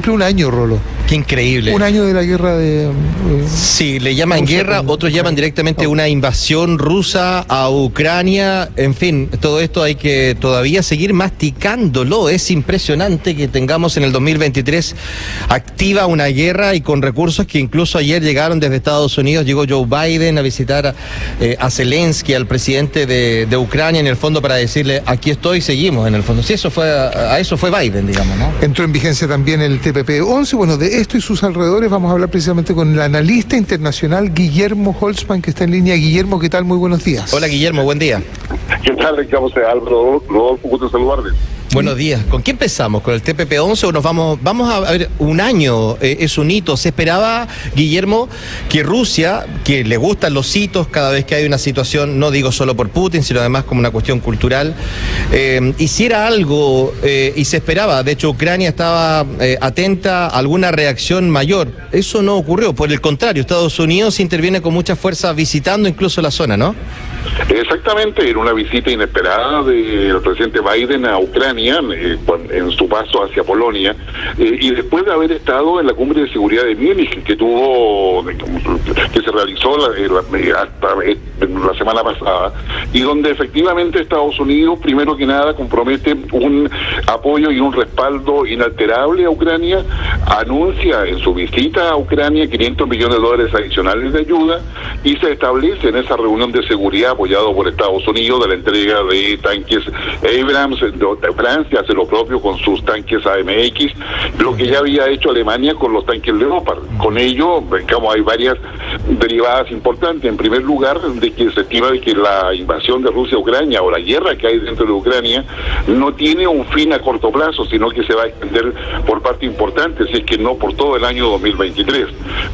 cumplió un año, Rolo. Qué increíble. Un año de la guerra de... Sí, le llaman guerra, otros llaman directamente una invasión rusa a Ucrania. En fin, todo esto hay que todavía seguir masticándolo. Es impresionante que tengamos en el 2023 activa una guerra y con recursos que incluso ayer llegaron desde Estados Unidos. Llegó Joe Biden a visitar a Zelensky, al presidente de Ucrania, en el fondo para decirle, aquí estoy, seguimos en el fondo. Sí, a eso fue Biden, digamos, ¿no? Entró en vigencia también el TPP-11. Bueno, de esto y sus alrededores vamos a hablar precisamente con el analista internacional Guillermo Holtzman, que está en línea. Guillermo, ¿qué tal? Muy buenos días. Hola, Guillermo, buen día. ¿Qué tal, Álvaro? Rodolfo, gusto saludarles. Buenos días. ¿Con qué empezamos? ¿Con el TPP-11 o nos vamos a ver un año? Es un hito. Se esperaba, Guillermo, que Rusia, que le gustan los hitos cada vez que hay una situación, no digo solo por Putin, sino además como una cuestión cultural, hiciera algo y se esperaba. De hecho, Ucrania estaba atenta a alguna reacción mayor. Eso no ocurrió. Por el contrario, Estados Unidos interviene con mucha fuerza visitando incluso la zona, ¿no? Exactamente, en una visita inesperada del presidente Biden a Ucrania, en su paso hacia Polonia, y después de haber estado en la cumbre de seguridad de Múnich que se realizó la semana pasada, y donde efectivamente Estados Unidos, primero que nada, compromete un apoyo y un respaldo inalterable a Ucrania, anuncia en su visita a Ucrania $500 millones adicionales de ayuda, y se establece en esa reunión de seguridad apoyado por Estados Unidos de la entrega de tanques Abrams. Francia hace lo propio con sus tanques AMX, lo que ya había hecho Alemania con los tanques Leopard. Con ello, digamos, hay varias derivadas importantes. En primer lugar, de que se estima de que la invasión de Rusia a Ucrania o la guerra que hay dentro de Ucrania no tiene un fin a corto plazo, sino que se va a extender por parte importante, si es que no por todo el año 2023.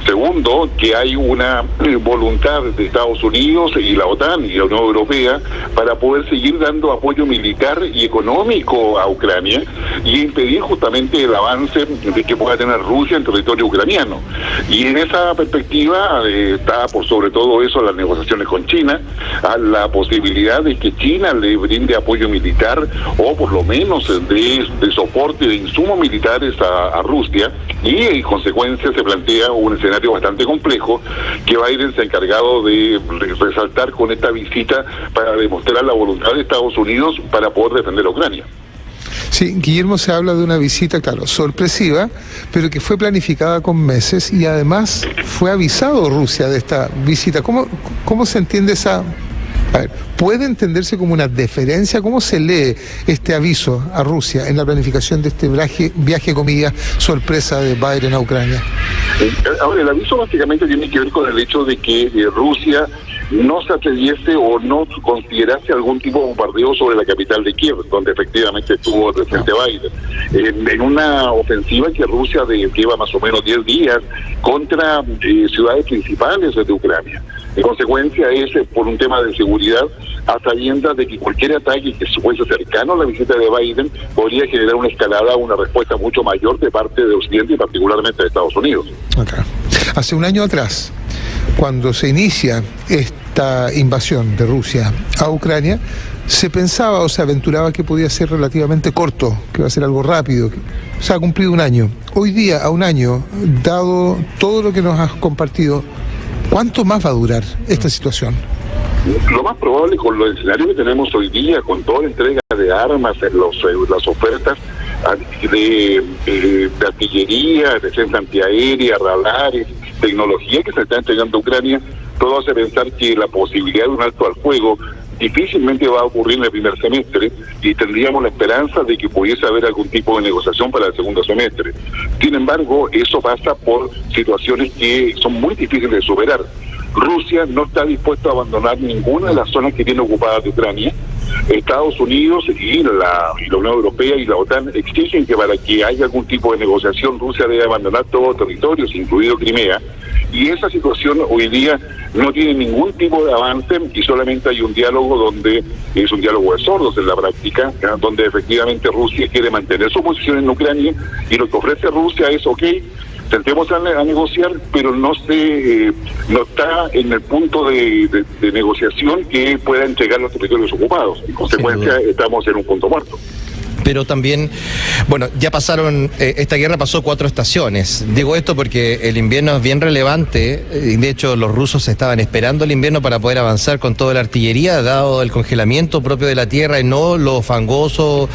Segundo, que hay una voluntad de Estados Unidos y la OTAN y la Unión Europea para poder seguir dando apoyo militar y económico a Ucrania y impedir justamente el avance de que pueda tener Rusia en territorio ucraniano. Y en esa perspectiva está por sobre todo eso las negociaciones con China, a la posibilidad de que China le brinde apoyo militar o por lo menos de soporte de insumos militares a Rusia, y en consecuencia se plantea un escenario bastante complejo que Biden se ha encargado de resaltar con esta visita para demostrar la voluntad de Estados Unidos para poder defender a Ucrania. Sí, Guillermo, se habla de una visita, claro, sorpresiva, pero que fue planificada con meses y además fue avisado Rusia de esta visita. ¿Cómo se entiende esa...? A ver, ¿puede entenderse como una deferencia? ¿Cómo se lee este aviso a Rusia en la planificación de este viaje comillas, sorpresa de Biden a Ucrania? Ahora, el aviso básicamente tiene que ver con el hecho de que Rusia no se atreviese o no considerase algún tipo de bombardeo sobre la capital de Kiev, donde efectivamente estuvo el presidente Biden, en una ofensiva que Rusia lleva más o menos 10 días contra ciudades principales de Ucrania. En consecuencia es por un tema de seguridad, a sabiendas de que cualquier ataque que fuese cercano a la visita de Biden podría generar una escalada, una respuesta mucho mayor de parte de Occidente y particularmente de Estados Unidos. Okay. Hace un año atrás, cuando se inicia esta invasión de Rusia a Ucrania, se pensaba o se aventuraba que podía ser relativamente corto, que iba a ser algo rápido. Se ha cumplido un año. Hoy día, a un año, dado todo lo que nos has compartido, ¿cuánto más va a durar esta situación? Lo más probable, con los escenarios que tenemos hoy día, con toda la entrega de armas, las ofertas de artillería, defensa antiaérea, radares, tecnología que se está entregando a Ucrania, todo hace pensar que la posibilidad de un alto al fuego difícilmente va a ocurrir en el primer semestre, y tendríamos la esperanza de que pudiese haber algún tipo de negociación para el segundo semestre. Sin embargo, eso pasa por situaciones que son muy difíciles de superar. Rusia no está dispuesto a abandonar ninguna de las zonas que tiene ocupadas de Ucrania. Estados Unidos y la Unión Europea y la OTAN exigen que para que haya algún tipo de negociación Rusia debe abandonar todos los territorios, incluido Crimea, y esa situación hoy día no tiene ningún tipo de avance y solamente hay un diálogo donde es un diálogo de sordos en la práctica, donde efectivamente Rusia quiere mantener su posición en Ucrania y lo que ofrece Rusia es sentemos a negociar, pero no está en el punto de negociación que pueda entregar los territorios ocupados. En consecuencia, estamos en un punto muerto. Pero también, bueno, ya pasaron, esta guerra pasó 4 estaciones. Digo esto porque el invierno es bien relevante, y de hecho los rusos estaban esperando el invierno para poder avanzar con toda la artillería, dado el congelamiento propio de la tierra y no lo fangoso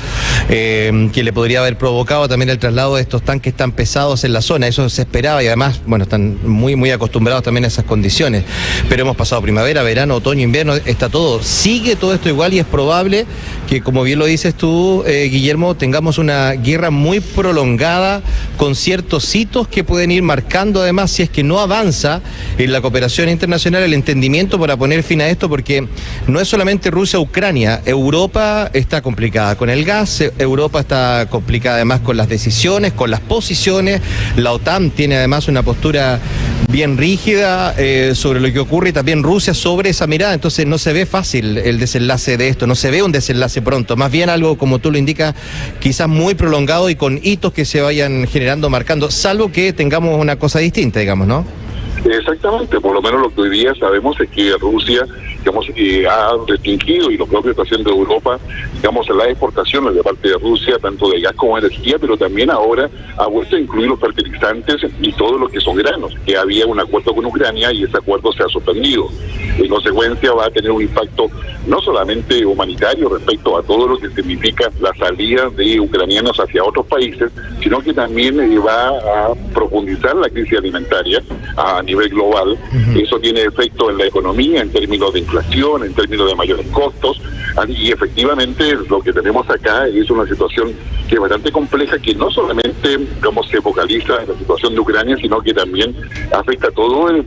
que le podría haber provocado también el traslado de estos tanques tan pesados en la zona. Eso se esperaba y además, bueno, están muy acostumbrados también a esas condiciones. Pero hemos pasado primavera, verano, otoño, invierno, está todo, sigue todo esto igual y es probable que, como bien lo dices tú, Guillermo, tengamos una guerra muy prolongada con ciertos hitos que pueden ir marcando además, si es que no avanza en la cooperación internacional, el entendimiento para poner fin a esto, porque no es solamente Rusia-Ucrania, Europa está complicada con el gas, Europa está complicada además con las decisiones, con las posiciones, la OTAN tiene además una postura bien rígida sobre lo que ocurre y también Rusia sobre esa mirada, entonces no se ve fácil el desenlace de esto, no se ve un desenlace pronto, más bien algo, como tú lo indicas, quizás muy prolongado y con hitos que se vayan generando, marcando, salvo que tengamos una cosa distinta, digamos, ¿no? Exactamente, por lo menos lo que hoy día sabemos es que Rusia, digamos, ha restringido, y lo propio está haciendo Europa, digamos, las exportaciones de parte de Rusia, tanto de gas como de energía, pero también ahora ha vuelto a incluir los fertilizantes y todo lo que son granos, que había un acuerdo con Ucrania y ese acuerdo se ha suspendido. En consecuencia va a tener un impacto no solamente humanitario respecto a todo lo que significa la salida de ucranianos hacia otros países, sino que también va a profundizar la crisis alimentaria a nivel global. Eso tiene efecto en la economía en términos de inflación, en términos de mayores costos, y efectivamente lo que tenemos acá es una situación que es bastante compleja, que no solamente, digamos, se focaliza en la situación de Ucrania, sino que también afecta todo el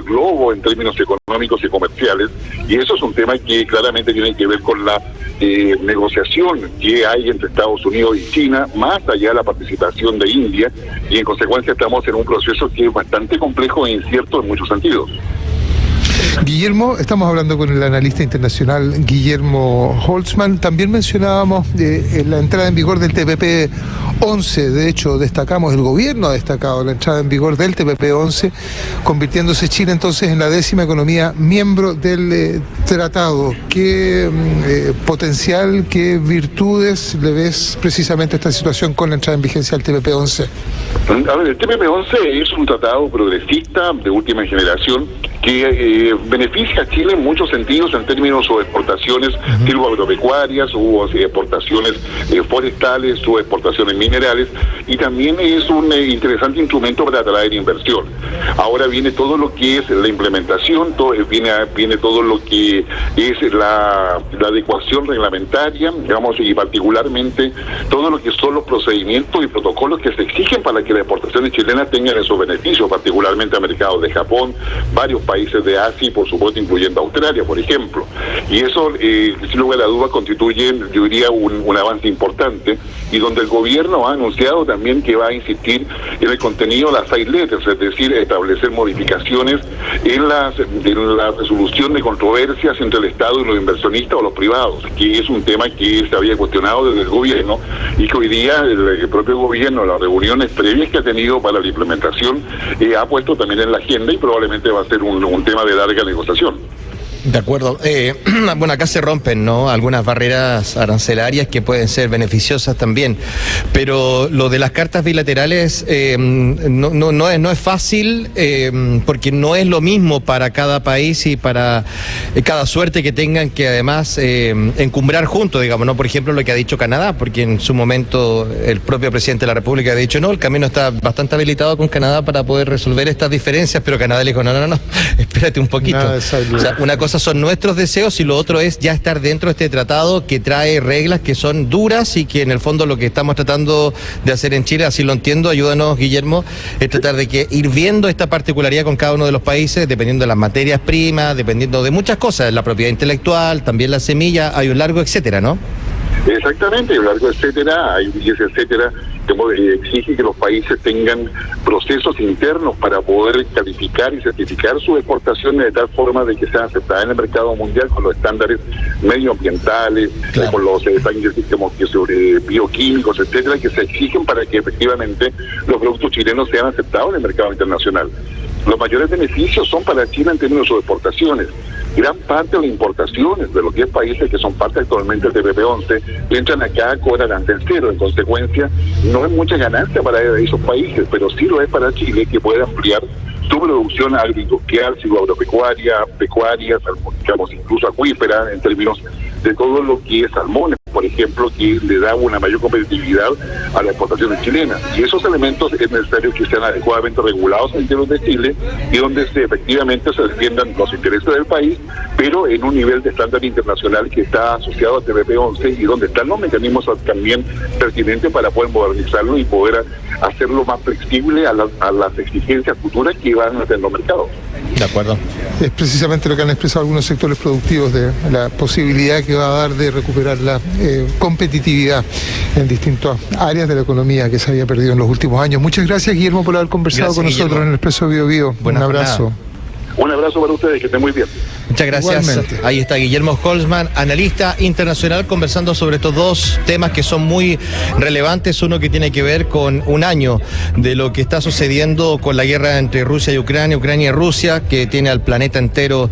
globo en términos económicos y comerciales, y eso es un tema que claramente tiene que ver con la negociación que hay entre Estados Unidos y China, más allá de la participación de India, y en consecuencia estamos en un proceso que es bastante complejo e incierto en muchos sentidos. Guillermo, estamos hablando con el analista internacional Guillermo Holtzman. También mencionábamos la entrada en vigor del TPP-11. De hecho, destacamos, el gobierno ha destacado la entrada en vigor del TPP-11, convirtiéndose Chile entonces en la 10ª economía miembro del tratado. ¿Qué potencial, qué virtudes le ves precisamente a esta situación con la entrada en vigencia del TPP-11? A ver, el TPP-11 es un tratado progresista de última generación que beneficia a Chile en muchos sentidos en términos de exportaciones silvoagropecuarias, hubo exportaciones forestales, hubo exportaciones minerales, y también es un interesante instrumento para atraer inversión. Ahora viene todo lo que es la implementación, viene todo lo que es la adecuación reglamentaria, digamos, y particularmente todo lo que son los procedimientos y protocolos que se exigen para que las exportaciones chilenas tengan esos beneficios, particularmente a mercados de Japón, varios países de Asia y por supuesto incluyendo Australia, por ejemplo. Y eso, sin lugar a dudas, constituye, yo diría, un avance importante, y donde el gobierno ha anunciado también que va a insistir en el contenido de las 6 letras, es decir, establecer modificaciones en la resolución de controversias entre el Estado y los inversionistas o los privados, que es un tema que se había cuestionado desde el gobierno y que hoy día el propio gobierno, las reuniones previas que ha tenido para la implementación, ha puesto también en la agenda, y probablemente va a ser un tema de larga negociación. De acuerdo. Bueno, acá se rompen, ¿no?, algunas barreras arancelarias que pueden ser beneficiosas también, pero lo de las cartas bilaterales no es fácil, porque no es lo mismo para cada país y para cada suerte que tengan que además encumbrar juntos, digamos, ¿no? Por ejemplo, lo que ha dicho Canadá, porque en su momento el propio presidente de la República ha dicho, no, el camino está bastante habilitado con Canadá para poder resolver estas diferencias, pero Canadá le dijo, no, espérate un poquito. O sea, una cosa son nuestros deseos y lo otro es ya estar dentro de este tratado que trae reglas que son duras y que en el fondo lo que estamos tratando de hacer en Chile, así lo entiendo, ayúdanos, Guillermo, es tratar de que ir viendo esta particularidad con cada uno de los países, dependiendo de las materias primas, dependiendo de muchas cosas, la propiedad intelectual, también la semilla, hay un largo etcétera, ¿no? Exactamente, hay un largo etcétera, y ese etcétera exige que los países tengan procesos internos para poder calificar y certificar sus exportaciones de tal forma de que sean aceptadas en el mercado mundial con los estándares medioambientales, claro, con los estándares sobre bioquímicos, etcétera, que se exigen para que efectivamente los productos chilenos sean aceptados en el mercado internacional. Los mayores beneficios son para China en términos de sus exportaciones, gran parte de las importaciones de los 10 países que son parte actualmente del TPP-11 entran acá, cobran arancel cero. En consecuencia, no es mucha ganancia para esos países, pero sí lo es para Chile, que puede ampliar su producción agroindustrial, agropecuaria, pecuaria, digamos, incluso acuífera, en términos de todo lo que es salmones, por ejemplo, que le da una mayor competitividad a las exportaciones chilenas. Y esos elementos es necesario que sean adecuadamente regulados en términos de Chile y donde efectivamente se defiendan los intereses del país, pero en un nivel de estándar internacional que está asociado al TPP-11 y donde están los mecanismos también pertinentes para poder modernizarlo y poder hacerlo más flexible a las exigencias futuras que van a tener los mercados. De acuerdo. Es precisamente lo que han expresado algunos sectores productivos, de la posibilidad que va a dar de recuperar la competitividad en distintas áreas de la economía que se había perdido en los últimos años. Muchas gracias, Guillermo, por haber conversado con nosotros, Guillermo, en el Expreso Bio Bio. Un abrazo. Un abrazo para ustedes, que estén muy bien. Muchas gracias. Igualmente. Ahí está Guillermo Holzman, analista internacional, conversando sobre estos dos temas que son muy relevantes. Uno que tiene que ver con un año de lo que está sucediendo con la guerra entre Rusia y Ucrania, Ucrania y Rusia, que tiene al planeta entero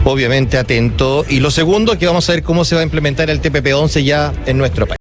obviamente atento. Y lo segundo, que vamos a ver cómo se va a implementar el TPP-11 ya en nuestro país.